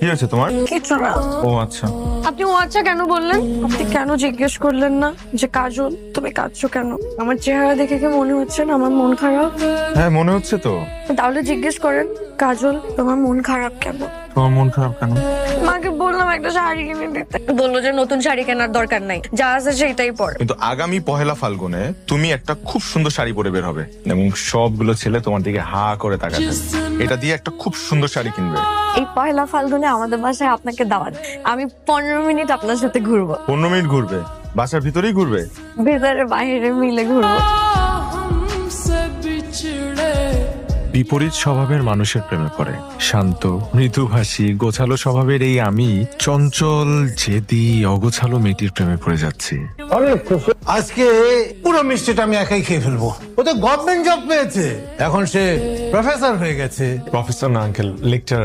কি হয়েছে তোমার? কিছু না। ও আচ্ছা। আপনি ও আচ্ছা কেন বললেন? আপনি কেন জিজ্ঞেস করলেন না যে কাজল তুমি কাঁদছো কেন? আমার চেহারা দেখে কি মনে হচ্ছে না আমার মন খারাপ? হ্যাঁ মনে হচ্ছে তো। তাহলে জিজ্ঞেস করেন কাজল তোমার মন খারাপ কেন? তোমার মন খারাপ কেন? মাকে বললাম একটা শাড়ি কিনে দিতে, বললো যে নতুন শাড়ি কেনার দরকার নাই, যা আছে সেটাই পর। কিন্তু আগামী পহেলা ফাল্গুনে তুমি একটা খুব সুন্দর শাড়ি পরে বের হবে এবং সবগুলো ছেলে তোমার দিকে হা করে তাকাবে। এটা দিয়ে একটা খুব সুন্দর শাড়ি কিনবে। এই পয়লা ফাল্গুনে আমাদের বাসায় আপনাকে দাওয়াত। আমি 15 মিনিট আপনার সাথে ঘুরবো। 15 মিনিট ঘুরবে? বাসার ভিতরেই ঘুরবে? ভেতরে বাইরে মিলে ঘুরবো। বিপরীত স্বভাবের মানুষের প্রেমে পড়ে। শান্ত, মৃদুভাষী, গোছালো স্বভাবের এই আমি চঞ্চল, জেদি, অগোছালো মেয়েটির প্রেমে পড়ে যাচ্ছি। আজকে পুরো মিষ্টিটা আমি একাই খেয়ে ফেলবো। ও তো গভর্নমেন্ট জব পেয়েছে, এখন সে প্রফেসর হয়ে গেছে। প্রফেসর না আঙ্কেল, লেকচারার